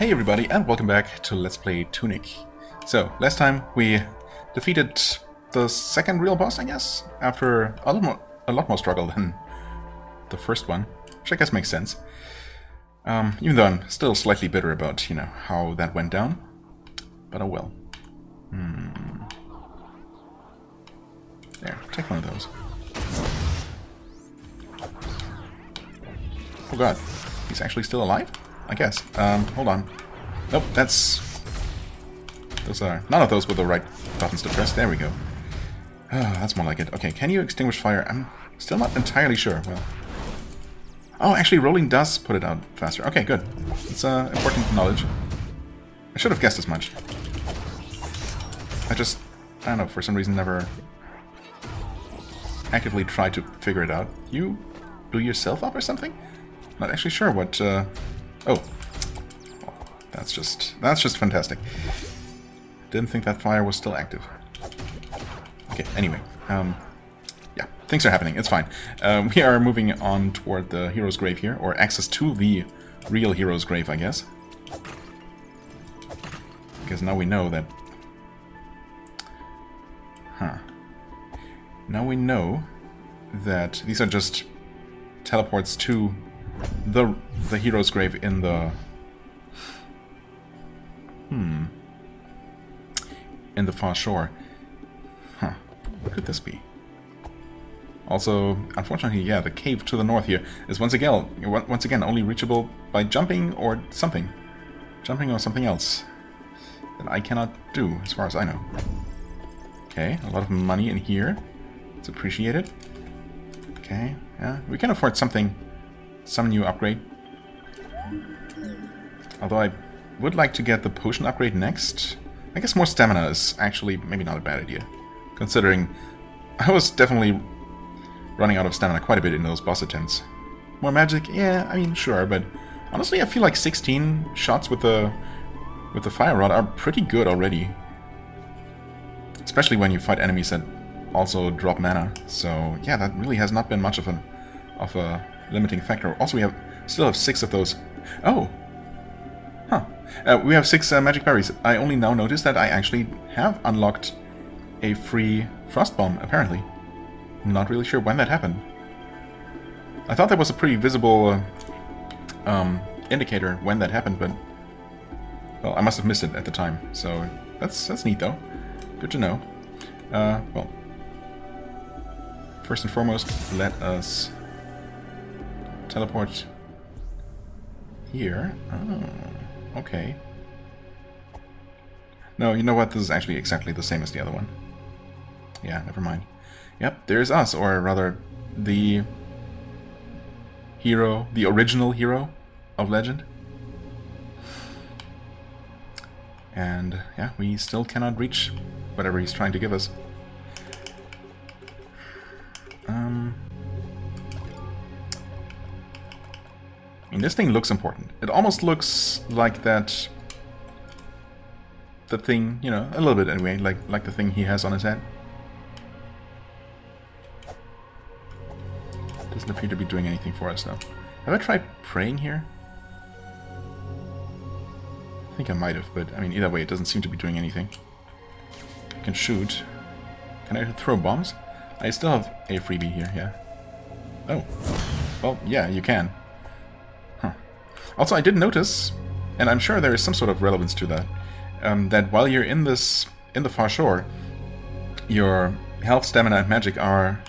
Hey everybody, and welcome back to Let's Play Tunic. So, last time we defeated the second real boss, I guess, after a lot more struggle than the first one, which I guess makes sense. Even though I'm still slightly bitter about, you know, how that went down. But oh well. There, take one of those. Oh god, he's actually still alive? I guess. Hold on. Nope, those are... None of those were the right buttons to press. There we go. Oh, that's more like it. Okay, can you extinguish fire? I'm still not entirely sure. Well... Oh, actually, rolling does put it out faster. Okay, good. It's important knowledge. I should have guessed as much. I don't know, for some reason never actively tried to figure it out. You blew yourself up or something? Not actually sure what... Oh, that's just fantastic. Didn't think that fire was still active. Okay, anyway, yeah, things are happening. It's fine. We are moving on toward the hero's grave here, or access to the real hero's grave, I guess. Because now we know that. Now we know that these are just teleports to the hero's grave in the in the far shore. What could this be? Also, unfortunately, yeah, the cave to the north here is once again only reachable by jumping or something. Jumping or something else that I cannot do, as far as I know. Okay, a lot of money in here. It's appreciated. Okay, yeah, we can afford something. Some new upgrade. Although I would like to get the potion upgrade next. I guess more stamina is actually maybe not a bad idea. Considering I was definitely running out of stamina quite a bit in those boss attempts. More magic? Yeah, I mean, sure, but honestly I feel like 16 shots with the fire rod are pretty good already. Especially when you fight enemies that also drop mana. So yeah, that really has not been much of a limiting factor. Also, we still have 6 of those. Oh! Huh. We have 6 magic berries. I only now noticed that I actually have unlocked a free frost bomb, apparently. I'm not really sure when that happened. I thought that was a pretty visible indicator when that happened, but... Well, I must have missed it at the time, so that's neat, though. Good to know. Well... First and foremost, let us... teleport here. Oh, okay. No, you know what? This is actually exactly the same as the other one. Yeah, never mind. Yep, there's us, or rather, the hero, the original hero of legend. And, yeah, we still cannot reach whatever he's trying to give us. I mean, this thing looks important. It almost looks like that... the thing, you know, a little bit anyway, like the thing he has on his head. Doesn't appear to be doing anything for us, though. Have I tried praying here? I think I might have, but, I mean, either way, it doesn't seem to be doing anything. I can shoot. Can I throw bombs? I still have a freebie here, yeah. Oh. Well, yeah, you can. Also, I did notice, and I'm sure there is some sort of relevance to that, that while you're in the far shore, your health, stamina, and magic are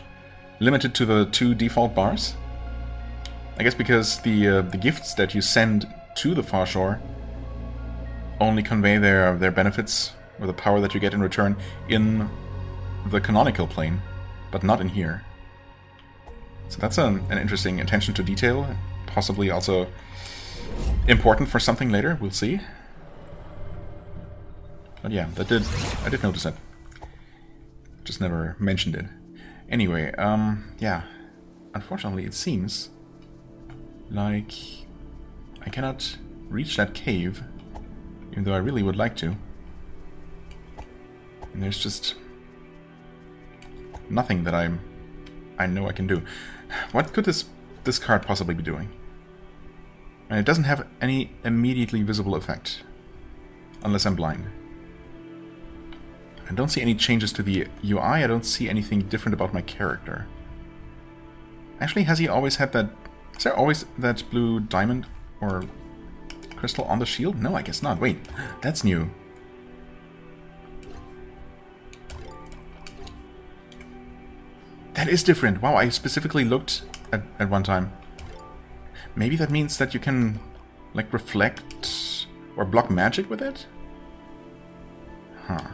limited to the 2 default bars. I guess because the gifts that you send to the far shore only convey their benefits, or the power that you get in return, in the canonical plane, but not in here. So that's an interesting attention to detail, possibly also important for something later, we'll see. But yeah, I did notice that. Just never mentioned it. Anyway, yeah. Unfortunately, it seems like I cannot reach that cave, even though I really would like to. And there's just nothing that I know I can do. What could this card possibly be doing? And it doesn't have any immediately visible effect. Unless I'm blind. I don't see any changes to the UI. I don't see anything different about my character. Actually, has he always had that... Is there always that blue diamond or crystal on the shield? No, I guess not. Wait, that's new. That is different. Wow, I specifically looked at one time. Maybe that means that you can, like, reflect or block magic with it? Huh.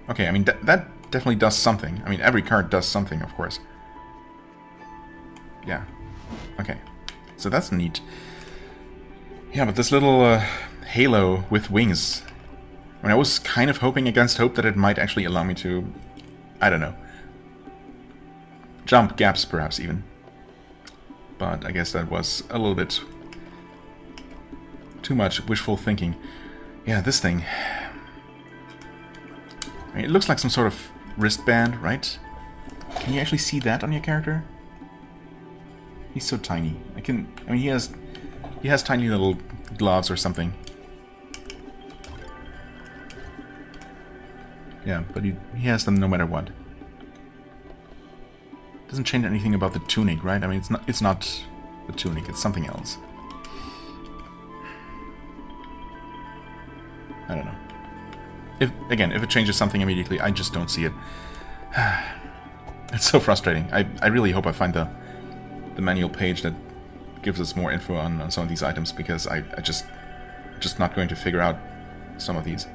Okay, I mean, that definitely does something. I mean, every card does something, of course. Yeah. Okay. So that's neat. Yeah, but this little halo with wings... I mean, I was kind of hoping against hope that it might actually allow me to... I don't know. Jump gaps, perhaps, even. But I guess that was a little bit... too much wishful thinking. Yeah, this thing... I mean, it looks like some sort of wristband, right? Can you actually see that on your character? He's so tiny. I mean, he has tiny little gloves or something. Yeah, but he has them no matter what. Doesn't change anything about the tunic, right? I mean, it's not the tunic, it's something else. I don't know. If it changes something immediately, I just don't see it. It's so frustrating. I really hope I find the manual page that gives us more info on some of these items, because I just not going to figure out some of these.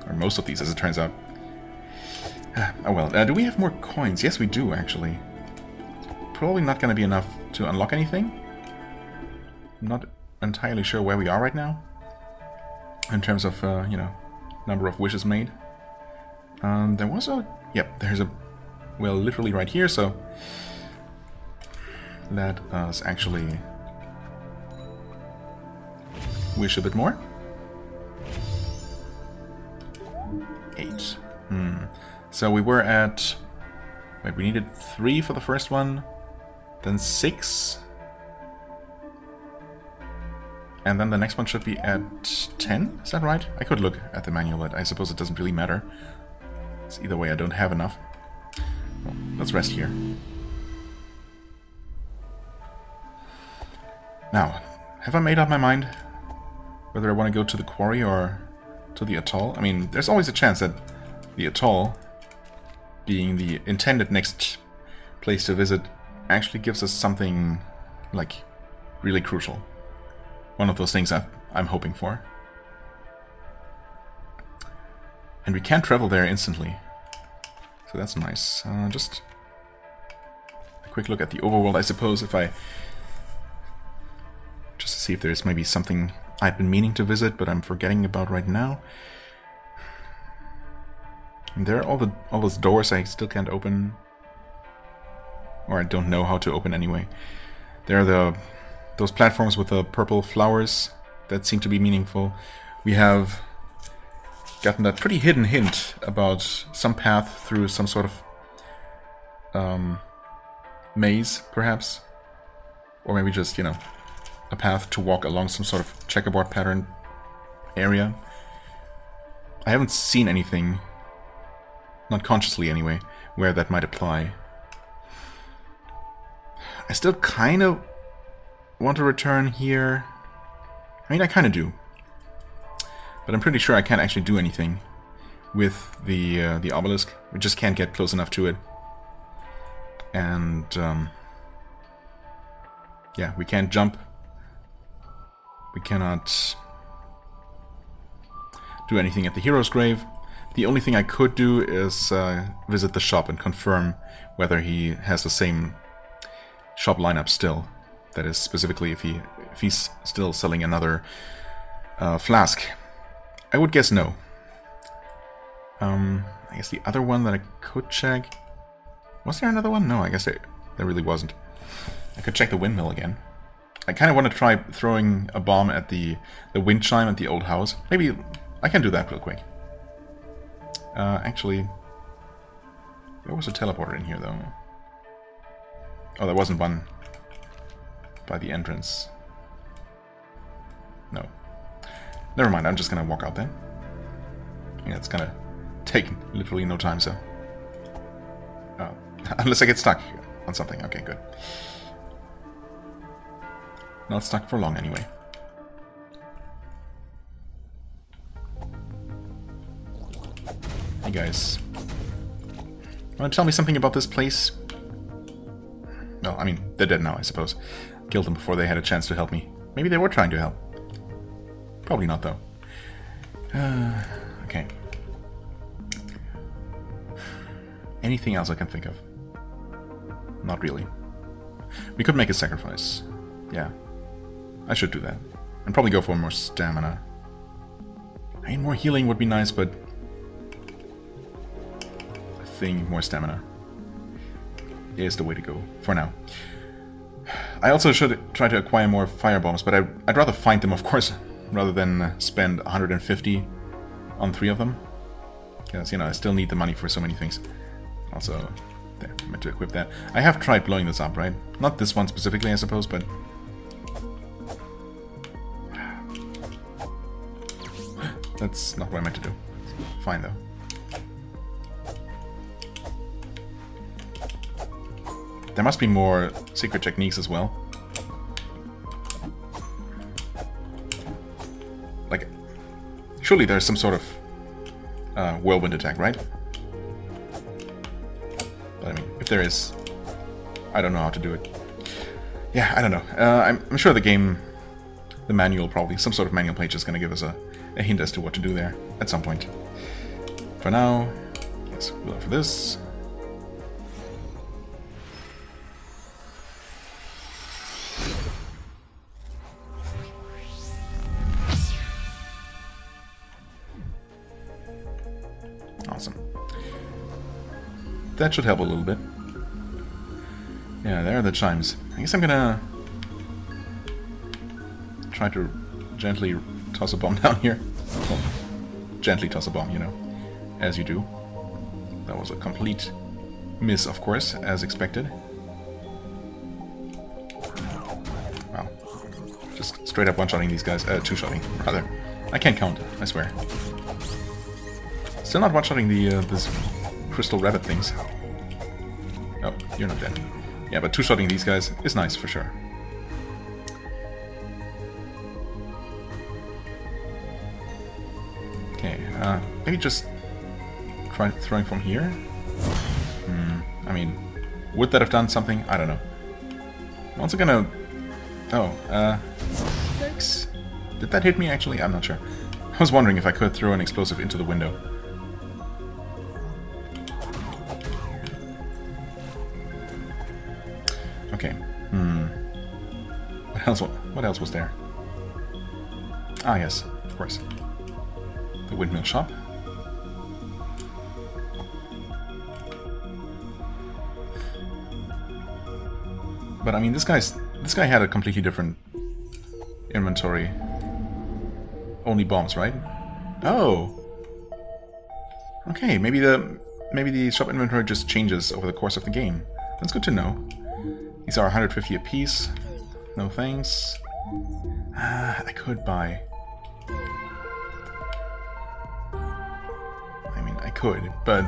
Or most of these, as it turns out. Oh well, do we have more coins? Yes, we do, actually. Probably not going to be enough to unlock anything. I'm not entirely sure where we are right now. In terms of, you know, number of wishes made. There was a... Yep, there's a... Well, literally right here, so... Let us actually... wish a bit more. 8. So we were at... Wait, we needed 3 for the first one. Then 6. And then the next one should be at 10? Is that right? I could look at the manual, but I suppose it doesn't really matter. So either way, I don't have enough. Well, let's rest here. Now, have I made up my mind whether I want to go to the quarry or to the atoll? I mean, there's always a chance that the atoll, being the intended next place to visit, actually gives us something, like, really crucial. One of those things I'm hoping for. And we can travel there instantly. So that's nice. Just a quick look at the overworld, I suppose, if I... Just to see if there's maybe something I've been meaning to visit, but I'm forgetting about right now. And there are all those doors I still can't open. Or I don't know how to open anyway. There are those platforms with the purple flowers that seem to be meaningful. We have gotten that pretty hidden hint about some path through some sort of maze, perhaps. Or maybe just, you know, a path to walk along some sort of checkerboard pattern area. I haven't seen anything, not consciously anyway, where that might apply. I still kind of want to return here. I mean, I kind of do. But I'm pretty sure I can't actually do anything with the obelisk. We just can't get close enough to it. And, yeah, we can't jump. We cannot do anything at the hero's grave. The only thing I could do is visit the shop and confirm whether he has the same shop lineup still. That is, specifically if he's still selling another flask. I would guess no. I guess the other one that I could check... Was there another one? No, I guess there really wasn't. I could check the windmill again. I kind of want to try throwing a bomb at the wind chime at the old house. Maybe I can do that real quick. Actually... There was a teleporter in here, though. Oh, there wasn't one. by the entrance. No. Never mind, I'm just gonna walk out then. Yeah, it's gonna take literally no time, so... Oh. Unless I get stuck on something. Okay, good. Not stuck for long, anyway. Hey, guys. Want to tell me something about this place? Well, I mean, they're dead now, I suppose. Killed them before they had a chance to help me. Maybe they were trying to help. Probably not, though. Okay. Anything else I can think of? Not really. We could make a sacrifice. Yeah. I should do that. And probably go for more stamina. I mean, more healing would be nice, but... I think more stamina is the way to go, for now. I also should try to acquire more firebombs, but I'd rather find them, of course, rather than spend 150 on 3 of them. Because, you know, I still need the money for so many things. Also, there, I meant to equip that. I have tried blowing this up, right? Not this one specifically, I suppose, but... That's not what I meant to do. Fine, though. There must be more secret techniques as well. Like, surely there's some sort of whirlwind attack, right? But I mean, if there is, I don't know how to do it. Yeah, I don't know. I'm sure the game, the manual probably, some sort of manual page is going to give us a hint as to what to do there at some point. For now, yes, we'll go for this. Awesome. That should help a little bit. Yeah, there are the chimes. I guess I'm gonna try to gently toss a bomb down here. Well, gently toss a bomb, you know, as you do. That was a complete miss, of course, as expected. Wow. Just straight up one-shotting these guys. Two-shotting, rather. I can't count, I swear. Still not one-shotting this crystal rabbit things. Oh, you're not dead. Yeah, but two-shotting these guys is nice, for sure. Okay, maybe just try throwing from here? I mean, would that have done something? I don't know. I'm also gonna... Oh, yikes. Did that hit me, actually? I'm not sure. I was wondering if I could throw an explosive into the window. Okay. What else was there? Ah, yes, of course. The windmill shop. But I mean, this guy had a completely different inventory. Only bombs, right? Oh. Okay, maybe the shop inventory just changes over the course of the game. That's good to know. These are 150 apiece. No thanks. I could buy. I mean, I could, but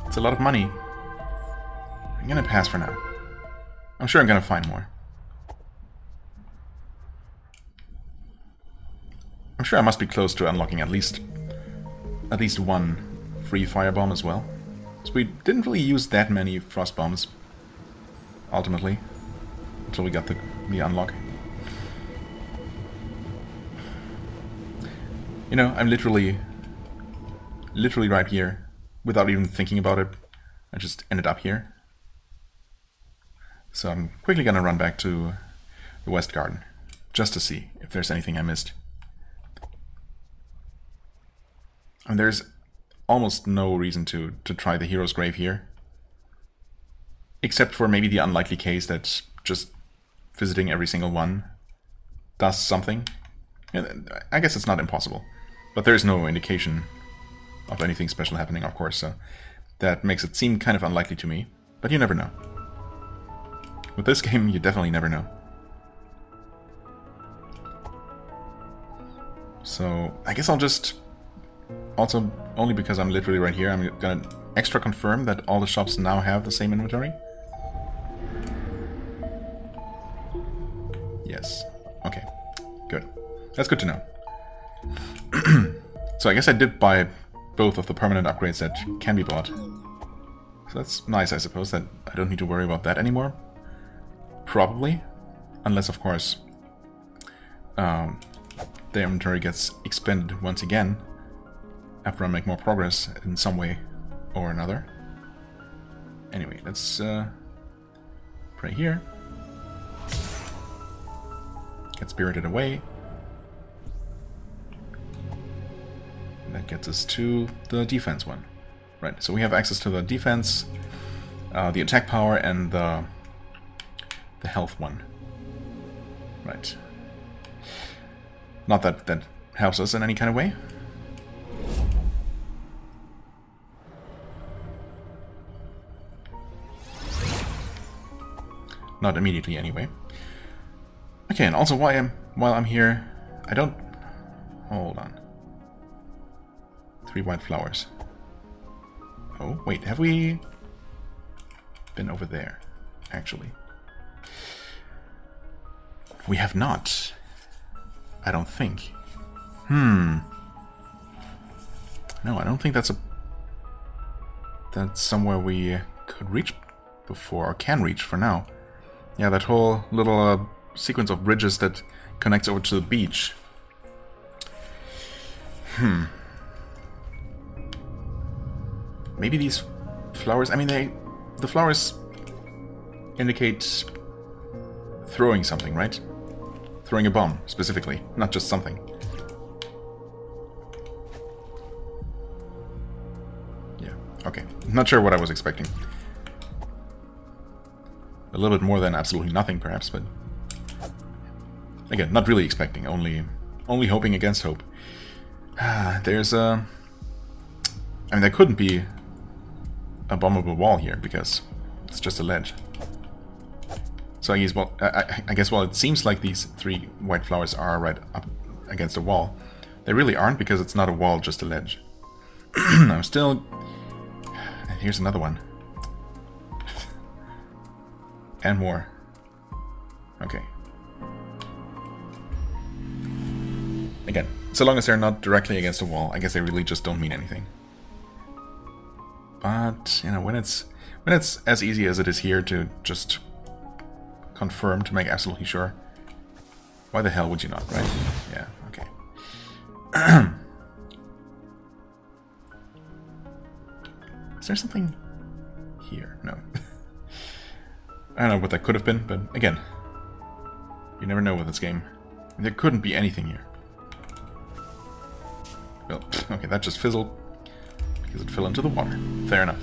it's a lot of money. I'm gonna pass for now. I'm sure I'm gonna find more. I'm sure I must be close to unlocking at least one free firebomb as well. So we didn't really use that many frost bombs ultimately until we got the unlock. You know, I'm literally right here without even thinking about it. I just ended up here. So I'm quickly gonna run back to the West Garden just to see if there's anything I missed. And there's almost no reason to try the hero's grave here. Except for maybe the unlikely case that just visiting every single one does something. I guess it's not impossible. But there is no indication of anything special happening, of course, so that makes it seem kind of unlikely to me. But you never know. With this game, you definitely never know. So, I guess I'll just... Also, only because I'm literally right here, I'm gonna extra confirm that all the shops now have the same inventory. Yes. Okay. Good. That's good to know. So I guess I did buy both of the permanent upgrades that can be bought. So that's nice, I suppose, that I don't need to worry about that anymore. Probably. Unless, of course, the inventory gets expended once again after I make more progress in some way or another. Anyway, let's pray here. Get spirited away. And that gets us to the defense one. Right, so we have access to the defense, the attack power, and the health one. Right. Not that that helps us in any kind of way. Not immediately, anyway. Okay, and also while I'm here, I don't... Hold on. 3 white flowers. Oh, wait, have we been over there, actually? We have not. I don't think. No, I don't think that's somewhere we could reach before, or can reach for now. Yeah, that whole little sequence of bridges that connects over to the beach. Maybe these flowers... I mean, the flowers indicate throwing something, right? Throwing a bomb, specifically, not just something. Yeah, okay. Not sure what I was expecting. A little bit more than absolutely nothing, perhaps, but... Again, not really expecting, only hoping against hope. There's a... I mean, there couldn't be a bombable wall here, because it's just a ledge. So I guess, well, I guess, well, it seems like these 3 white flowers are right up against a wall. They really aren't, because it's not a wall, just a ledge. I'm still... Here's another one. And more. Okay. Again, so long as they're not directly against a wall, I guess they really just don't mean anything. But, you know, when it's as easy as it is here to just confirm to make absolutely sure, why the hell would you not, right? Yeah, okay. Is there something here? No. I don't know what that could have been, but again, you never know with this game. There couldn't be anything here. Well, okay, that just fizzled because it fell into the water. Fair enough.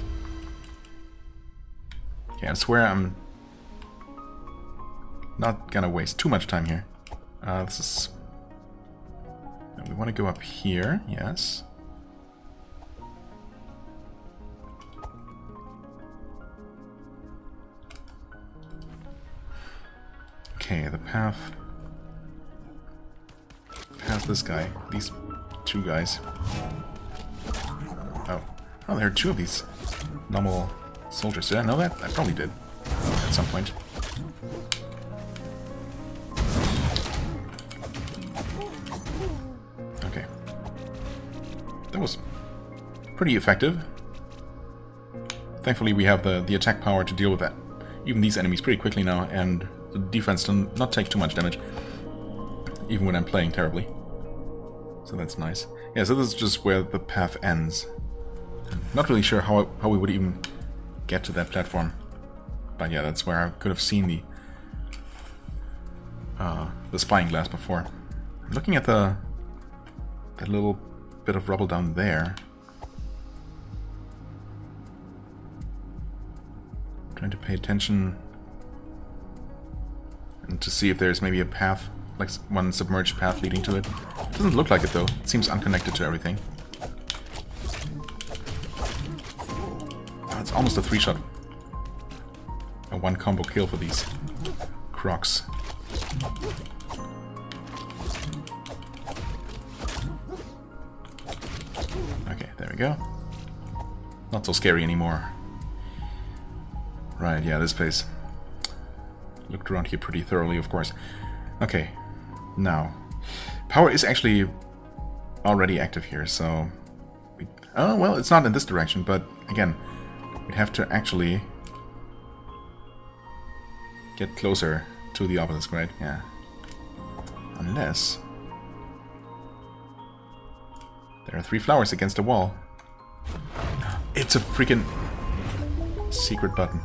Okay, I swear I'm not gonna waste too much time here. This is... No, we want to go up here, yes. Okay, the path past this guy, these 2 guys. Oh, there are 2 of these normal soldiers. Did I know that? I probably did at some point. Okay. That was pretty effective. Thankfully we have the attack power to deal with that. Even these enemies pretty quickly now, and the defense does not take too much damage, even when I'm playing terribly. So that's nice. Yeah, so this is just where the path ends. I'm not really sure how we would even get to that platform. But yeah, that's where I could have seen the spying glass before. I'm looking at that little bit of rubble down there. Trying to pay attention and to see if there's maybe a path, like one submerged path leading to it. Doesn't look like it though. It seems unconnected to everything. Oh, it's almost a 3-shot. A one combo kill for these crocs. Okay, there we go. Not so scary anymore. Right, yeah, this place. Looked around here pretty thoroughly, of course. Okay, now. Power is actually already active here, so... Oh, well, it's not in this direction, but again, we'd have to actually get closer to the obelisk, right? Yeah. Unless... there are 3 flowers against a wall. It's a freaking secret button.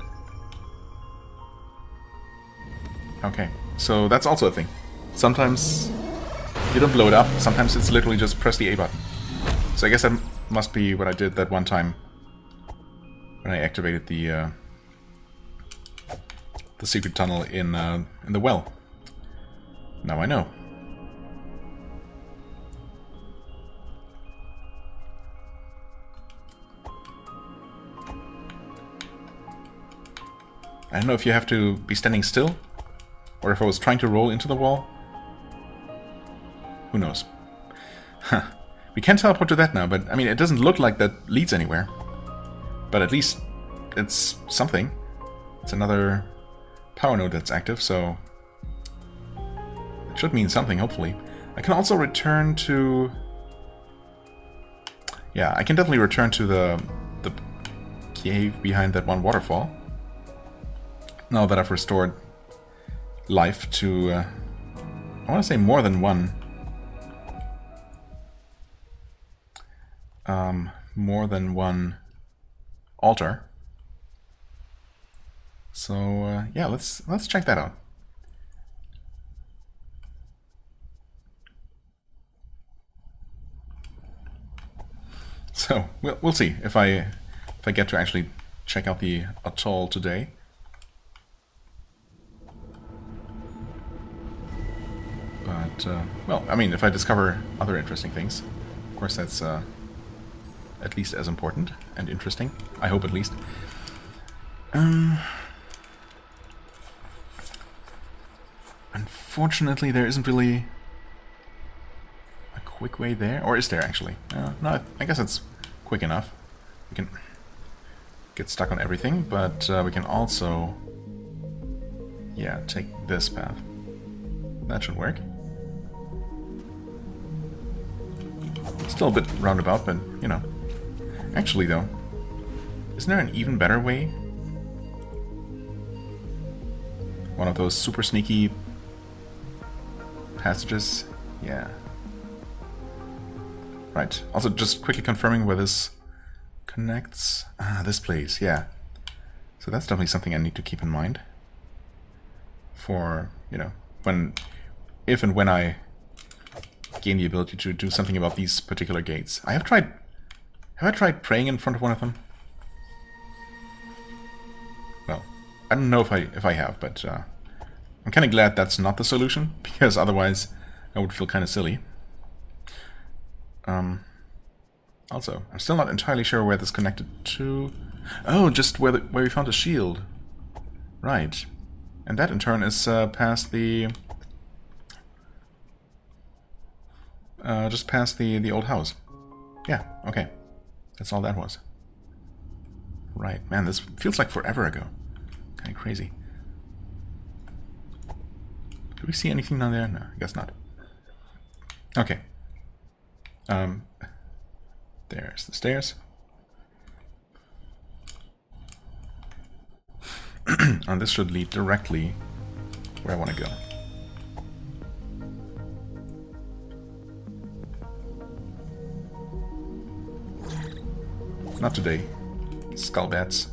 Okay, so that's also a thing. Sometimes you don't blow it up, sometimes it's literally just press the A button. So I guess that must be what I did that one time when I activated the secret tunnel in the well. Now I know. I don't know if you have to be standing still, or if I was trying to roll into the wall. Who knows? Huh. We can teleport to that now, but I mean, it doesn't look like that leads anywhere. But at least it's something. It's another power node that's active, so it should mean something, hopefully. I can also return to... yeah, I can definitely return to the cave behind that one waterfall. Now that I've restored life to, I want to say more than one. More than one altar. So yeah, let's check that out. So we'll see if I get to actually check out the atoll today. But well, I mean, if I discover other interesting things, of course that's at least as important and interesting. I hope at least. Unfortunately, there isn't really a quick way there. Or is there, actually? No, I guess it's quick enough. We can get stuck on everything, but we can also... yeah, take this path. That should work. Still a bit roundabout, but, you know. Actually, though, isn't there an even better way? One of those super sneaky passages? Yeah. Right. Also, just quickly confirming where this connects. Ah, this place, yeah. So that's definitely something I need to keep in mind. For, you know, if and when I gain the ability to do something about these particular gates. Have I tried praying in front of one of them? Well, I don't know if I have, but I'm kind of glad that's not the solution, because otherwise I would feel kind of silly. Also, I'm still not entirely sure where this connected to. Oh, just where we found the shield. Right. And that in turn is past the... just past the old house. Yeah, okay. That's all that was. Right, man, this feels like forever ago. Kind of crazy. Do we see anything down there? No, I guess not. Okay. There's the stairs. And this should lead directly where I want to go. Not today. Skull bats.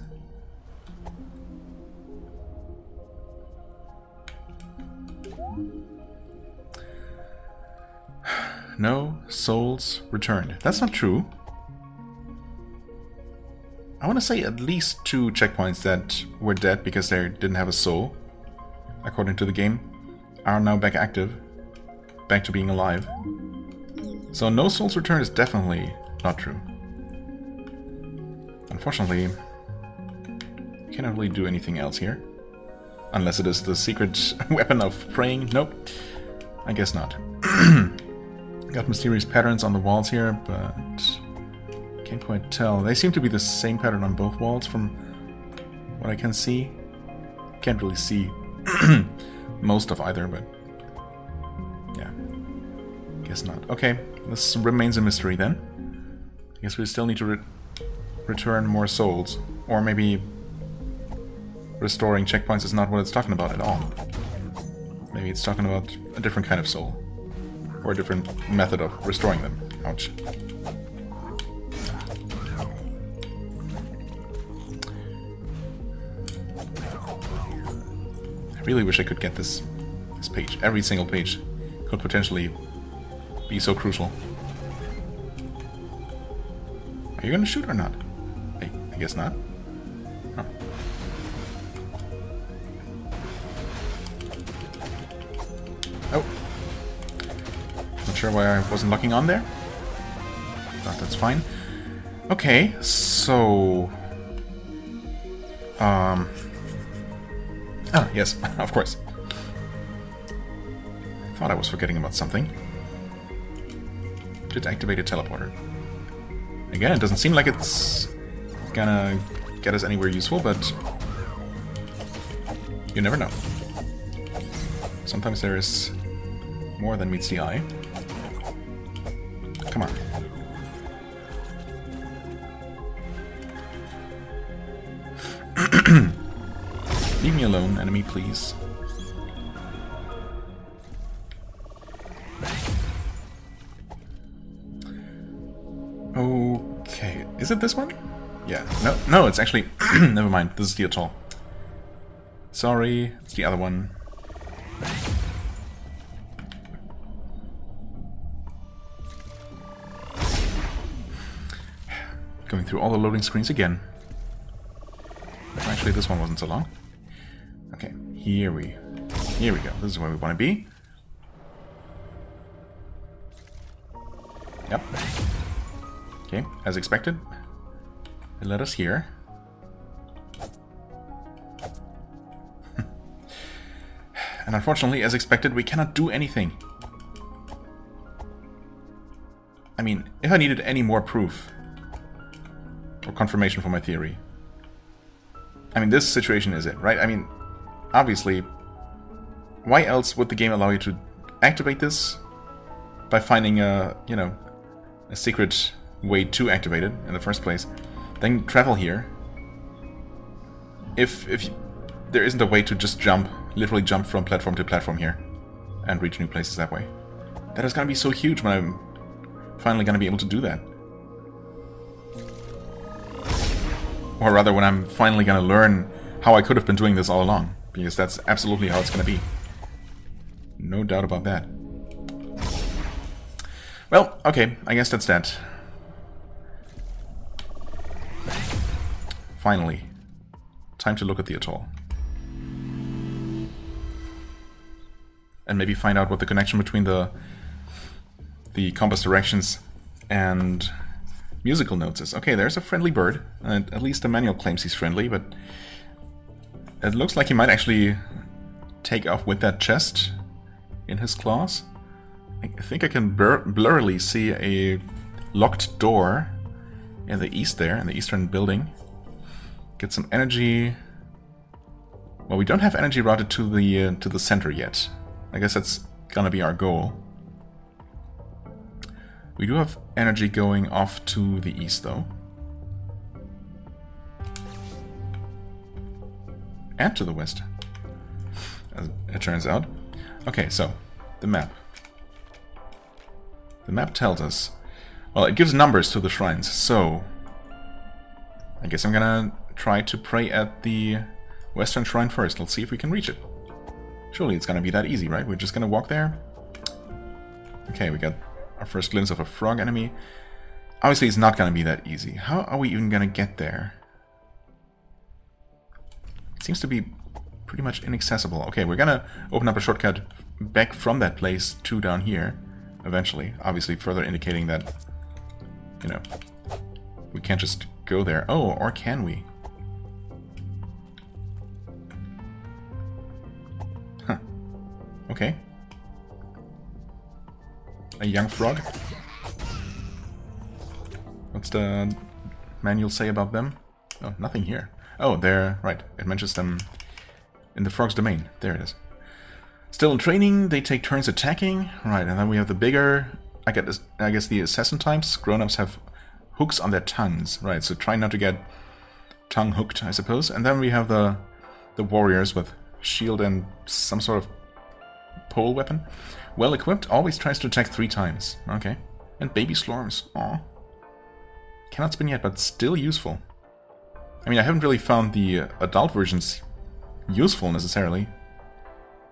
No souls returned. That's not true. I want to say at least 2 checkpoints that were dead because they didn't have a soul, according to the game, are now back active. Back to being alive. So no souls returned is definitely not true. Unfortunately, I cannot really do anything else here. Unless it is the secret weapon of praying. Nope. I guess not. Got mysterious patterns on the walls here, but can't quite tell. They seem to be the same pattern on both walls from what I can see. Can't really see most of either, but yeah. Guess not. Okay, this remains a mystery then. I guess we still need to return more souls. Or maybe restoring checkpoints is not what it's talking about at all. Maybe it's talking about a different kind of soul. Or a different method of restoring them. Ouch. I really wish I could get this page. Every single page could potentially be so crucial. Are you gonna shoot or not? I guess not. Huh. Oh. Not sure why I wasn't locking on there. But that's fine. Okay, so... Ah, yes, of course. I thought I was forgetting about something. Did activate a teleporter. Again, it doesn't seem like it's gonna get us anywhere useful, but you never know. Sometimes there is more than meets the eye. Come on. Leave me alone, enemy, please. Okay, is it this one? Yeah, no, it's actually... never mind, this is the atoll. Sorry, it's the other one. Going through all the loading screens again. Actually, this one wasn't so long. Okay, here we go. This is where we want to be. Yep. Okay, as expected. It led us here. And unfortunately, as expected, we cannot do anything. I mean, if I needed any more proof or confirmation for my theory, I mean, this situation is it, right? I mean, obviously, why else would the game allow you to activate this by finding a, you know, a secret way to activate it in the first place, then travel here. If there isn't a way to just literally jump from platform to platform here and reach new places that way. That is gonna be so huge when I'm finally gonna be able to do that. Or rather, when I'm finally gonna learn how I could have been doing this all along. Because that's absolutely how it's gonna be. No doubt about that. Well, okay, I guess that's that. Finally. Time to look at the atoll. And maybe find out what the connection between the compass directions and musical notes is. Okay, there's a friendly bird. At least the manual claims he's friendly, but it looks like he might actually take off with that chest in his claws. I think I can blurrily see a locked door in the east there, in the eastern building. Get some energy. Well, we don't have energy routed to the center yet. I guess that's gonna be our goal. We do have energy going off to the east, though. And to the west, as it turns out. Okay, so, the map. The map tells us... Well, it gives numbers to the shrines, so... I guess I'm gonna try to pray at the western shrine first. Let's see if we can reach it. Surely it's gonna be that easy, right? We're just gonna walk there. Okay, we got our first glimpse of a frog enemy. Obviously, it's not gonna be that easy. How are we even gonna get there? It seems to be pretty much inaccessible. Okay, we're gonna open up a shortcut back from that place to down here, eventually. Obviously, further indicating that, you know, we can't just go there. Oh, or can we? Okay. A young frog. What's the manual say about them? Oh, nothing here. Oh, they're... right. It mentions them in the frog's domain. There it is. Still in training, they take turns attacking. Right, and then we have the bigger... I guess the assassin types. Grown-ups have hooks on their tongues. Right, so try not to get tongue hooked, I suppose. And then we have the warriors with shield and some sort of pole weapon. Well equipped, always tries to attack 3 times. Okay. And baby slorms. Aw. Cannot spin yet, but still useful. I mean, I haven't really found the adult versions useful necessarily.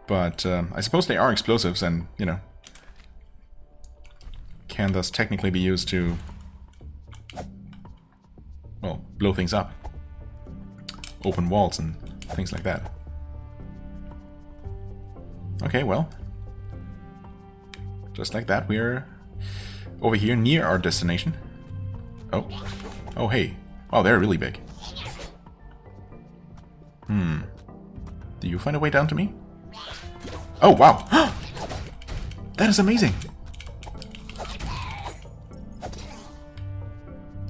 But I suppose they are explosives and, you know, can thus technically be used to, well, blow things up. Open walls and things like that. Okay, well. Just like that, we're over here near our destination. Oh. Oh, hey. Oh, they're really big. Do you find a way down to me? Oh, wow. That is amazing.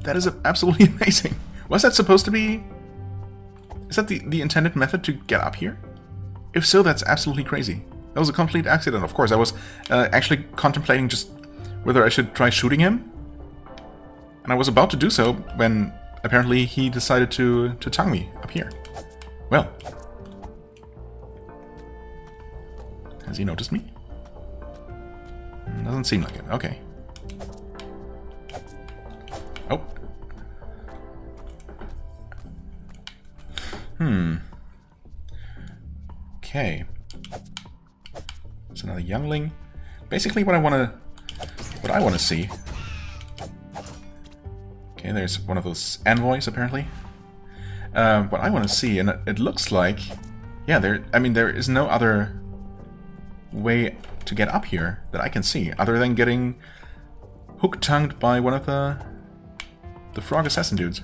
That is absolutely amazing. Was that supposed to be... Is that the intended method to get up here? If so, that's absolutely crazy. That was a complete accident, of course. I was actually contemplating just whether I should try shooting him. And I was about to do so when apparently he decided to tongue me up here. Well. Has he noticed me? Doesn't seem like it. Okay. Oh. Okay. It's another youngling. Basically what I want to see. Okay, there's one of those envoys apparently. What I want to see, and it looks like, yeah, there is no other way to get up here that I can see, other than getting hook-tongued by one of the frog assassin dudes.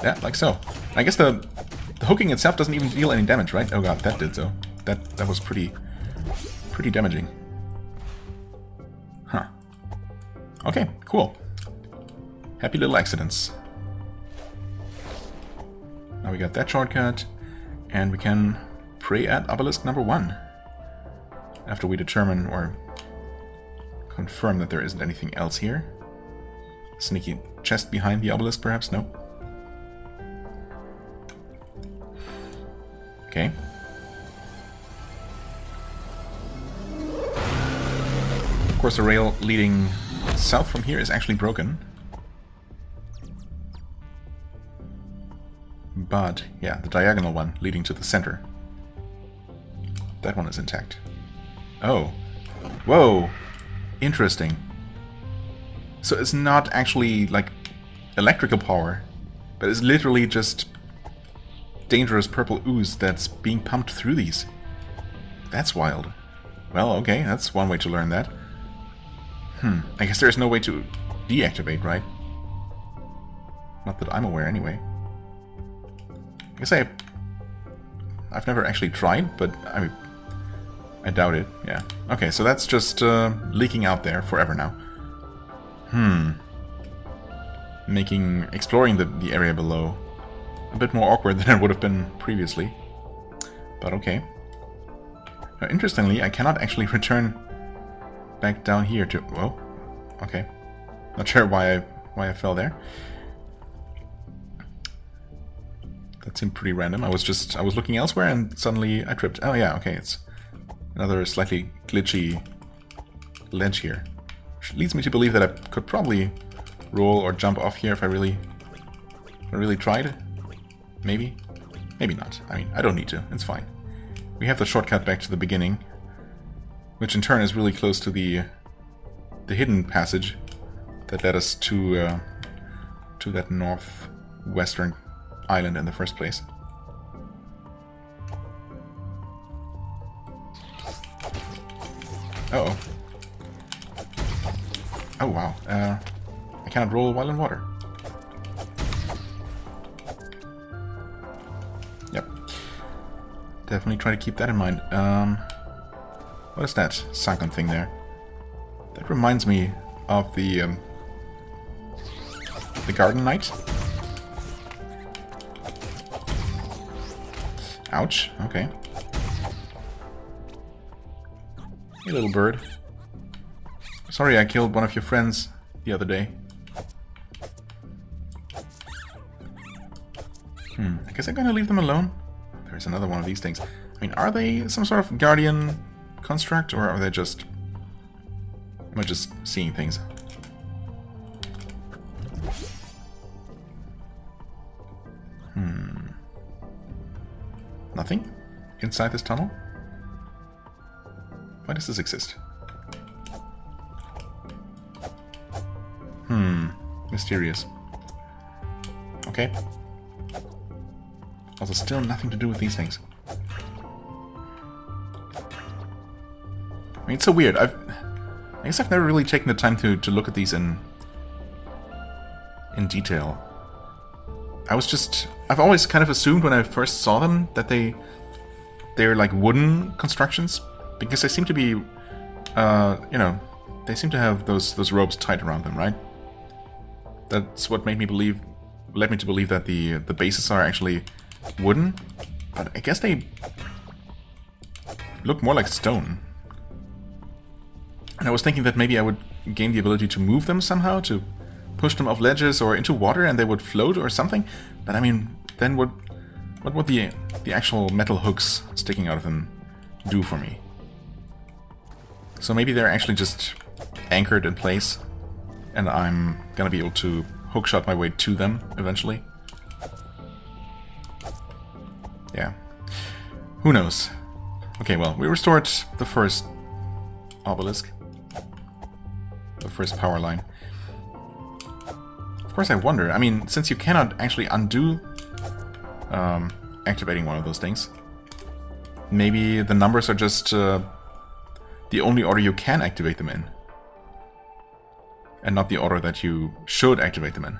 Yeah, like so. I guess the hooking itself doesn't even deal any damage, right? Oh god, that did so. That was pretty damaging. Huh. Okay, cool. Happy little accidents. Now we got that shortcut, and we can pray at obelisk number 1. After we determine or confirm that there isn't anything else here. Sneaky chest behind the obelisk, perhaps? No. Okay. Of course, the rail leading south from here is actually broken. But, yeah, the diagonal one leading to the center. That one is intact. Oh. Whoa. Interesting. So it's not actually, like, electrical power, but it's literally just dangerous purple ooze that's being pumped through these. That's wild. Well, okay, that's one way to learn that. I guess there's no way to deactivate, right? Not that I'm aware, anyway. I guess I've never actually tried, but I doubt it. Yeah. Okay, so that's just leaking out there forever now. Making exploring the area below a bit more awkward than it would have been previously. But okay. Now, interestingly, I cannot actually return back down here to... Whoa. Okay. Not sure why I fell there. That seemed pretty random. I was looking elsewhere and suddenly I tripped. Oh yeah, okay, it's another slightly glitchy ledge here. Which leads me to believe that I could probably roll or jump off here if I really tried. Maybe. Maybe not. I mean, I don't need to. It's fine. We have the shortcut back to the beginning, which in turn is really close to the hidden passage that led us to that northwestern island in the first place. Uh-oh. Oh, wow. I cannot roll while in water. Yep. Definitely try to keep that in mind. What is that sunken thing there? That reminds me of the Garden Knight. Ouch, okay. Hey, little bird. Sorry I killed one of your friends the other day. I guess I'm gonna leave them alone. There's another one of these things. I mean, are they some sort of guardian construct, or are they just... am I just seeing things? Nothing? Inside this tunnel? Why does this exist? Mysterious. Okay. Also, still nothing to do with these things. I mean, it's so weird. I guess I've never really taken the time to look at these in detail. I've always kind of assumed when I first saw them that they're like wooden constructions, because they seem to be, you know, they seem to have those ropes tied around them, right? That's what led me to believe that the bases are actually wooden, but I guess they look more like stone. And I was thinking that maybe I would gain the ability to move them somehow, to push them off ledges or into water, and they would float or something. But I mean, then what would the actual metal hooks sticking out of them do for me? So maybe they're actually just anchored in place, and I'm gonna be able to hookshot my way to them eventually. Yeah. Who knows? Okay, well, we restored the first obelisk. The first power line. Of course, I wonder, I mean, since you cannot actually undo activating one of those things, maybe the numbers are just the only order you can activate them in, and not the order that you should activate them in.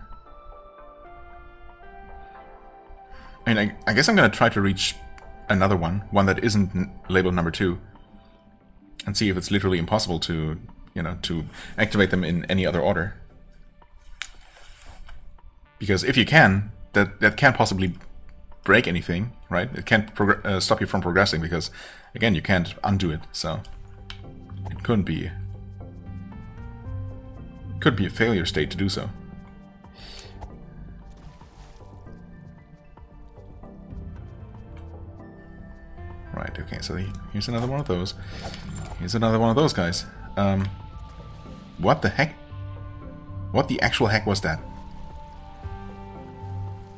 I mean, I guess I'm gonna try to reach another one that isn't labeled number 2, and see if it's literally impossible to, you know, to activate them in any other order. Because if you can, that can't possibly break anything, right? It can't stop you from progressing, because, again, you can't undo it, so it could be a failure state to do so. Right, okay, so here's another one of those. Here's another one of those guys. What the heck? What the actual heck was that?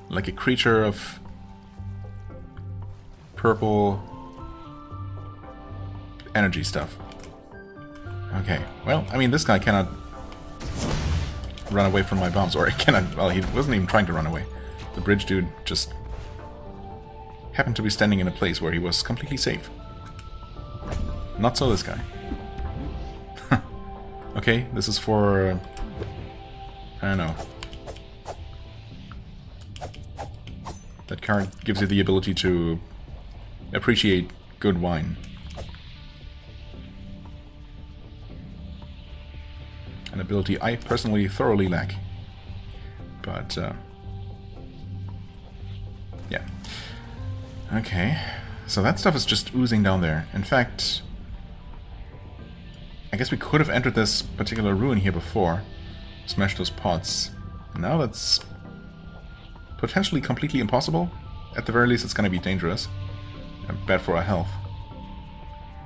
Like a creature of purple energy stuff. Okay, well, I mean, this guy cannot run away from my bombs, or cannot, well, he wasn't even trying to run away. The bridge dude just happened to be standing in a place where he was completely safe. Not so this guy. Okay, this is for, I don't know. That card gives you the ability to appreciate good wine. An ability I personally thoroughly lack. But, yeah. Okay, so that stuff is just oozing down there. In fact, I guess we could have entered this particular ruin here before. Smashed those pots. Now that's potentially completely impossible. At the very least, it's going to be dangerous. And bad for our health.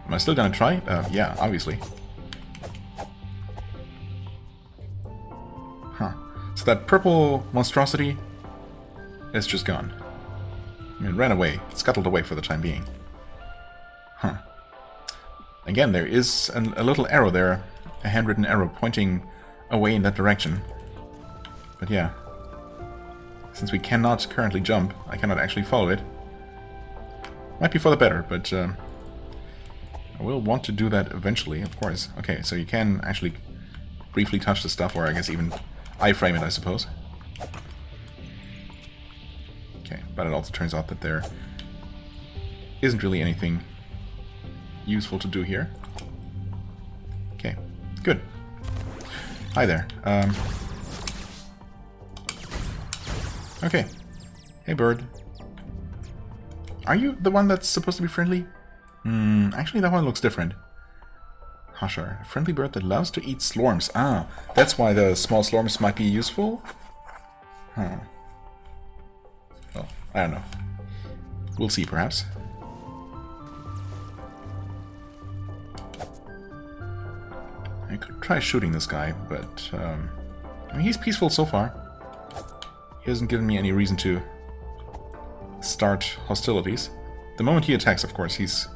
Am I still going to try? Yeah, obviously. Huh. So that purple monstrosity is just gone. I mean, it ran away. It scuttled away for the time being. Huh. Again, there is a little arrow there. A handwritten arrow pointing away in that direction. But yeah. Since we cannot currently jump, I cannot actually follow it. Might be for the better, but I will want to do that eventually, of course. Okay, so you can actually briefly touch the stuff, or I guess even iframe it, I suppose. Okay, but it also turns out that there isn't really anything useful to do here. Okay, good. Hi there. Okay. Hey, bird. Are you the one that's supposed to be friendly? Actually, that one looks different. Hushar, a friendly bird that loves to eat slorms. Ah, that's why the small slorms might be useful? Huh. Well, I don't know. We'll see, perhaps. I could try shooting this guy, but I mean, he's peaceful so far. He hasn't given me any reason to start hostilities. The moment he attacks, of course, he's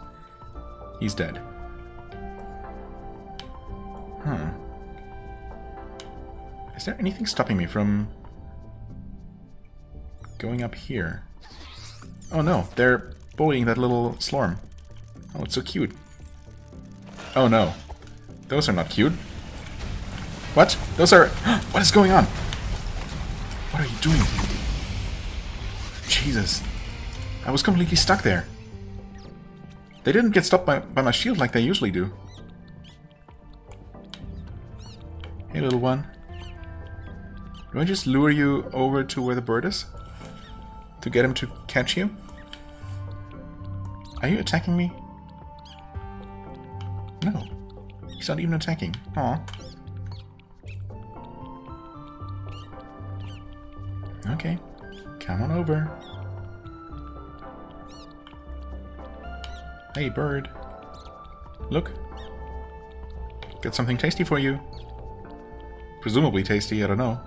dead. Huh. Is there anything stopping me from going up here? Oh no, they're bullying that little slorm. Oh, it's so cute. Oh no. Those are not cute. What? Those are... What is going on? What are you doing? Jesus. I was completely stuck there. They didn't get stopped by my shield like they usually do. Hey, little one. Do I just lure you over to where the bird is? To get him to catch you? Are you attacking me? No. He's not even attacking. Aw. Okay. Come on over. Hey, bird. Look. Got something tasty for you. Presumably tasty, I don't know.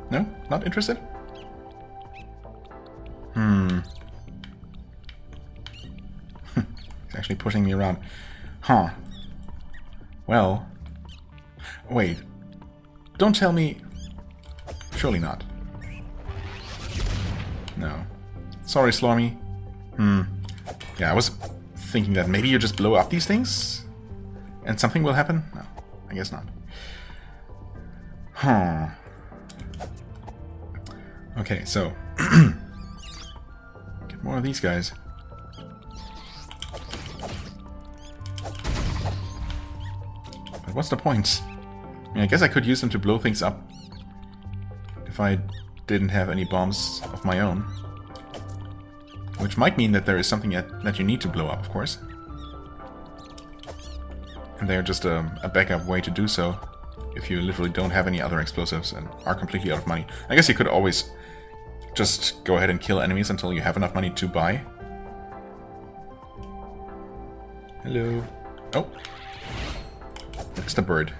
No? Not interested? He's actually pushing me around. Huh. Well. Wait. Don't tell me... Surely not. No. Sorry, Slormy. Yeah, I was thinking that maybe you just blow up these things? And something will happen? No, I guess not. Huh. Okay, so... Get more of these guys. But what's the point? I mean, I guess I could use them to blow things up. If I didn't have any bombs of my own. Which might mean that there is something that you need to blow up, of course. And they're just a backup way to do so. If you literally don't have any other explosives and are completely out of money. I guess you could always just go ahead and kill enemies until you have enough money to buy. Hello. Oh. It's the bird.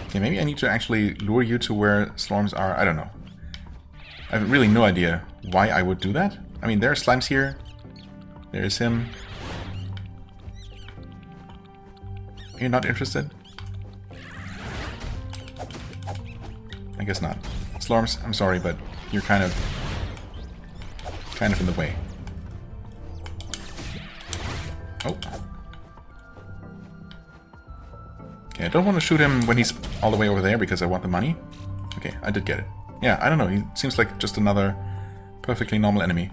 Okay, maybe I need to actually lure you to where slorms are. I don't know. I have really no idea why I would do that. I mean, there are slimes here. There's him. You're not interested? I guess not. Slorms, I'm sorry, but you're kind of in the way. Oh. Okay, I don't want to shoot him when he's all the way over there because I want the money. Okay, I did get it. Yeah, I don't know, he seems like just another perfectly normal enemy.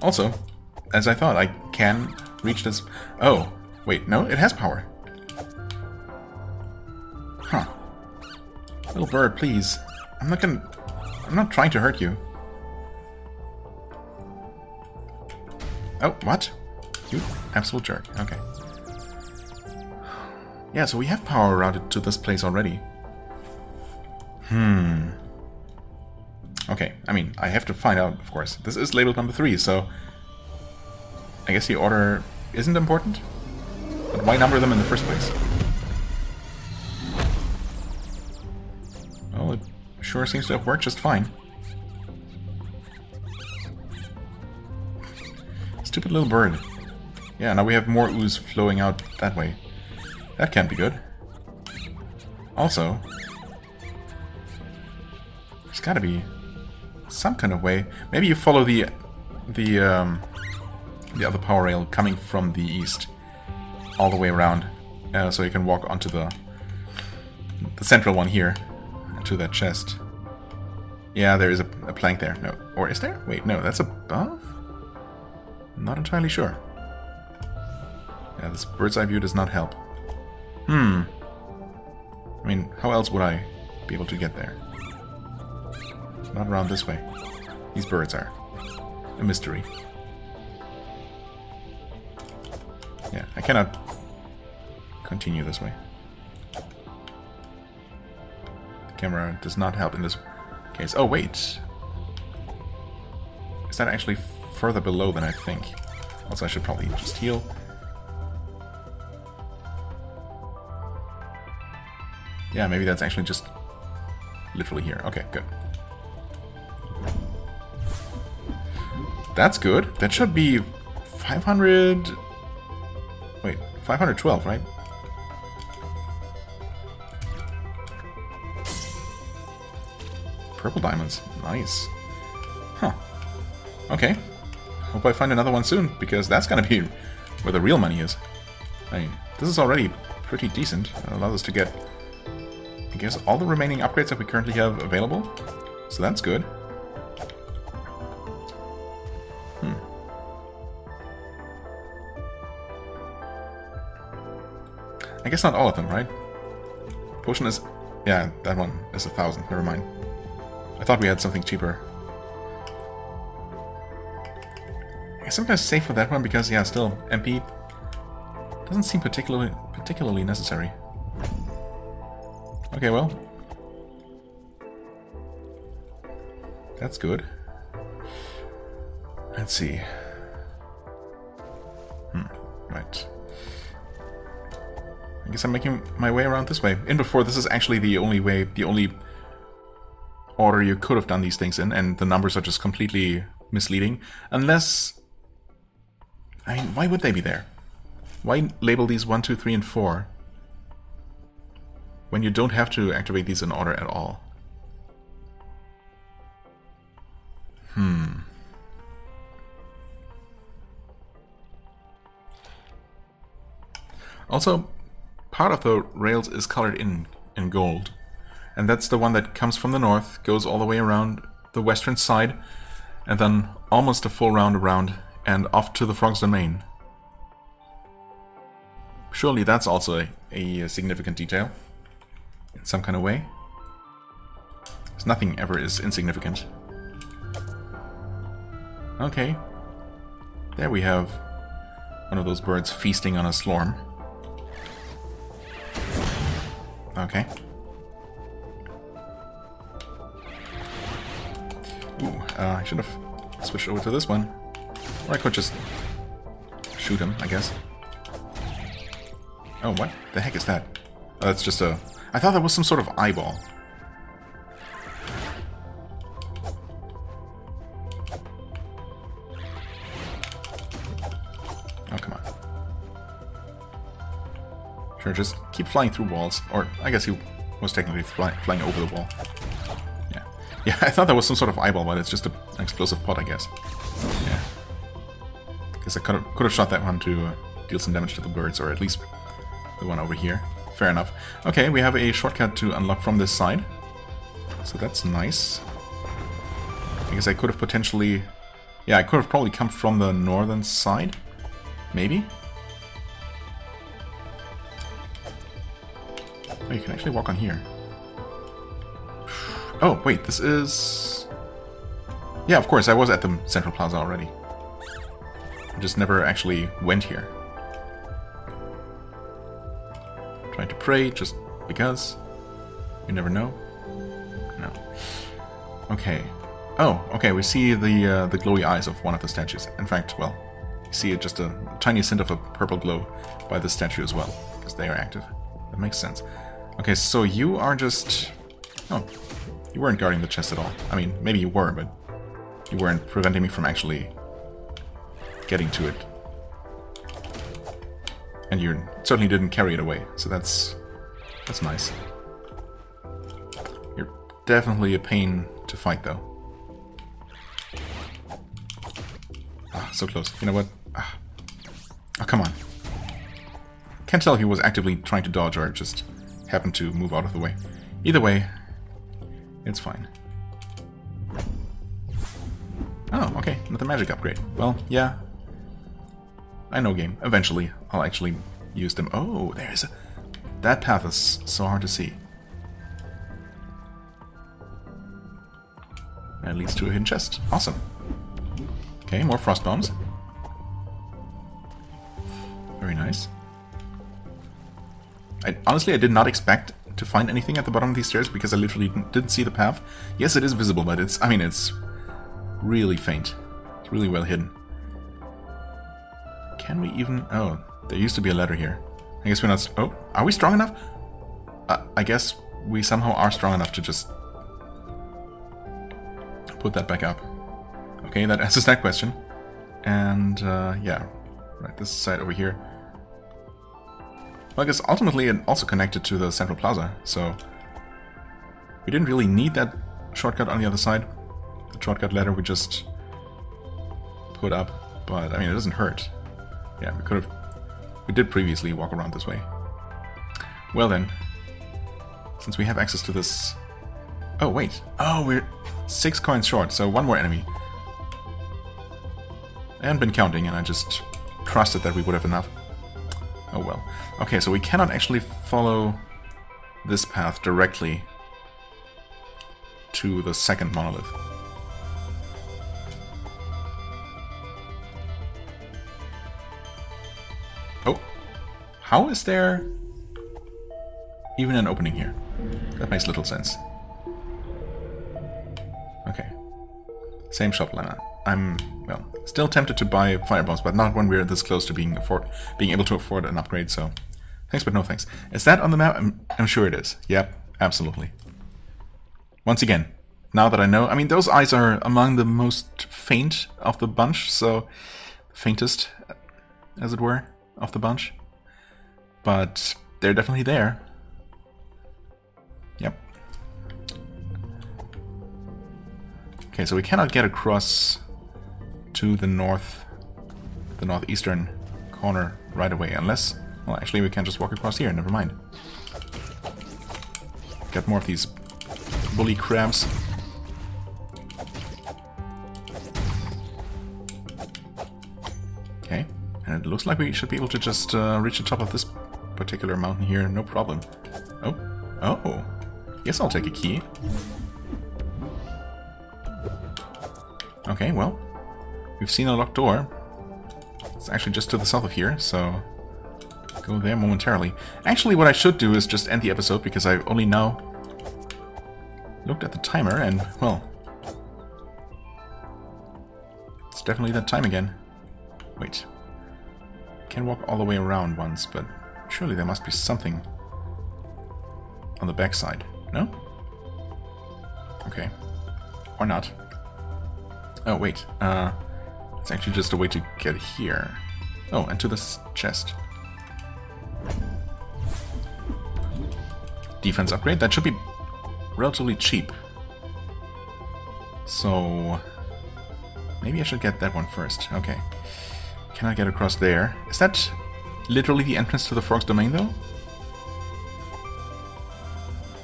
Also, as I thought, I can reach this... Oh, wait, no, it has power. Huh. Little bird, please. I'm not trying to hurt you. Oh, what? You absolute jerk. Okay. Yeah, so we have power routed to this place already. Okay, I mean, I have to find out, of course. This is labeled number 3, so... I guess the order isn't important? But why number them in the first place? Well, it sure seems to have worked just fine. Stupid little bird. Yeah, now we have more ooze flowing out that way. That can't be good. Also... There's gotta be some kind of way. Maybe you follow the other power rail coming from the east all the way around, so you can walk onto the central one here, to that chest. Yeah, there is a plank there. No. Or is there? Wait, no, that's above? Not entirely sure. Yeah, this bird's eye view does not help. I mean, how else would I be able to get there? Not around this way. These birds are a mystery. Yeah, I cannot continue this way. The camera does not help in this case. Oh, wait. Is that actually further below than I think? Also, I should probably just heal. Yeah, maybe that's actually just literally here. Okay, good. That's good. That should be 500... Wait, 512, right? Purple diamonds. Nice. Huh. Okay. Hope I find another one soon, because that's gonna be where the real money is. I mean, this is already pretty decent. It allows us to get, I guess, all the remaining upgrades that we currently have available. So that's good. I guess not all of them, right? Potion is... Yeah, that one is 1,000. Never mind. I thought we had something cheaper. I guess I'm gonna save for that one because, yeah, still, MP doesn't seem particularly necessary. Okay, well. That's good. Let's see. Right. I guess I'm making my way around this way. In before, this is actually the only way, the only order you could have done these things in, and the numbers are just completely misleading. Unless... I mean, why would they be there? Why label these 1, 2, 3, and 4 when you don't have to activate these in order at all? Also, part of the rails is colored in gold. And that's the one that comes from the north, goes all the way around the western side, and then almost a full round around and off to the Frog's Domain. Surely that's also a significant detail, in some kind of way. Because nothing ever is insignificant. Okay. There we have one of those birds feasting on a slorm. Okay. Ooh, I should have switched over to this one. Or I could just shoot him, I guess. Oh, what the heck is that? Oh, that's just a... I thought that was some sort of eyeball. Oh, come on. Sure, just keep flying through walls. Or, I guess he was technically flying over the wall. Yeah. Yeah, I thought that was some sort of eyeball, but it's just an explosive pot, I guess. Yeah. Guess I could have shot that one to deal some damage to the birds, or at least the one over here. Fair enough. Okay, we have a shortcut to unlock from this side. So that's nice. I guess I could have potentially... Yeah, I could have probably come from the northern side. Maybe? Oh, you can actually walk on here. Oh, wait, this is... Yeah, of course, I was at the Central Plaza already. I just never actually went here. Trying to pray, just because. You never know. No. Okay. Oh, okay, we see the glowy eyes of one of the statues. In fact, well, you see just a tiny hint of a purple glow by the statue as well, because they are active. That makes sense. Okay, so you are just... Oh, you weren't guarding the chest at all. I mean, maybe you were, but you weren't preventing me from actually getting to it. And you certainly didn't carry it away, so that's nice. You're definitely a pain to fight, though. Ah, so close. You know what? Ah. Oh, come on. Can't tell if he was actively trying to dodge or just happened to move out of the way. Either way, it's fine. Oh, okay, another magic upgrade. Well, yeah. I know game. Eventually, I'll actually use them. Oh, there's a... That path is so hard to see. That leads to a hidden chest. Awesome. Okay, more frost bombs. Very nice. Honestly, I did not expect to find anything at the bottom of these stairs because I literally didn't see the path. Yes, it is visible, but it's... I mean, it's really faint. It's really well hidden. Can we even... Oh, there used to be a ladder here. I guess we're not... Oh, are we strong enough? I guess we somehow are strong enough to just... put that back up. Okay, that answers that question. And, yeah. Right, this side over here. Well, I guess ultimately it also connected to the central plaza, so... We didn't really need that shortcut on the other side. The shortcut ladder we just... put up. But, I mean, it doesn't hurt. Yeah, we could have... We did previously walk around this way. Well then. Since we have access to this... Oh, wait. Oh, we're 6 coins short, so one more enemy. I hadn't been counting, and I just trusted that we would have enough. Oh well. Okay, so we cannot actually follow this path directly to the second monolith. Oh. How is there even an opening here? That makes little sense. Okay. Same shop line. I'm, well, still tempted to buy firebombs, but not when we're this close to being able to afford an upgrade, so... Thanks, but no thanks. Is that on the map? I'm sure it is. Yep, absolutely. Once again, now that I know... I mean, those eyes are among the most faint of the bunch, so... Faintest, as it were, of the bunch. But they're definitely there. Yep. Okay, so we cannot get across to the northeastern corner right away, unless... Well, actually, we can just walk across here, never mind. Get more of these bully crabs. Okay, and it looks like we should be able to just reach the top of this particular mountain here, no problem. Oh, oh, yes, I'll take a key. Okay, well, we've seen a locked door. It's actually just to the south of here, so go there momentarily. Actually, what I should do is just end the episode, because I've only now looked at the timer, and, well, it's definitely that time again. Wait. Can walk all the way around once, but surely there must be something on the backside. No? Okay. Or not. Oh, wait. It's actually just a way to get here. Oh, and to this chest. Defense upgrade. That should be relatively cheap. So... maybe I should get that one first. Okay. Can I get across there? Is that literally the entrance to the Frog's Domain, though?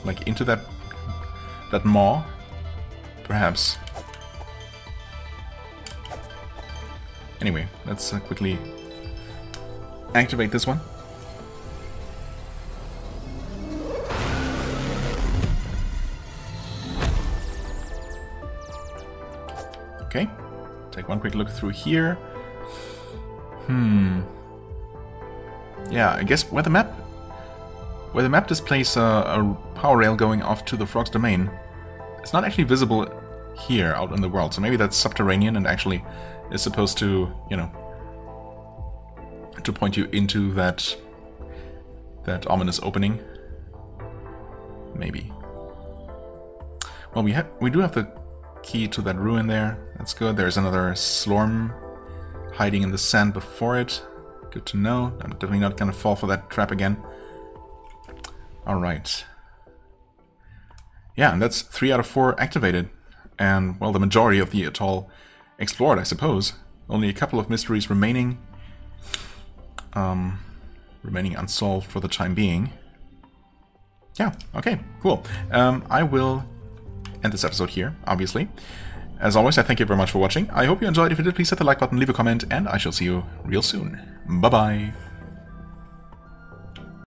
Like, into that maw? Perhaps. Anyway, let's quickly activate this one. Okay, take one quick look through here. Yeah, I guess where the map displays a power rail going off to the Frog's Domain, it's not actually visible here out in the world, so maybe that's subterranean and actually is supposed to, you know, to point you into that ominous opening. Maybe. Well, we do have the key to that ruin there. That's good. There's another slorm hiding in the sand before it. Good to know. I'm definitely not gonna fall for that trap again. Alright. Yeah, and that's 3 out of 4 activated. And, well, the majority of the atoll explored, I suppose. Only a couple of mysteries remaining. Remaining unsolved for the time being. Yeah, okay, cool. I will end this episode here, obviously. As always, I thank you very much for watching. I hope you enjoyed. If you did, please hit the like button, leave a comment, and I shall see you real soon. Bye-bye.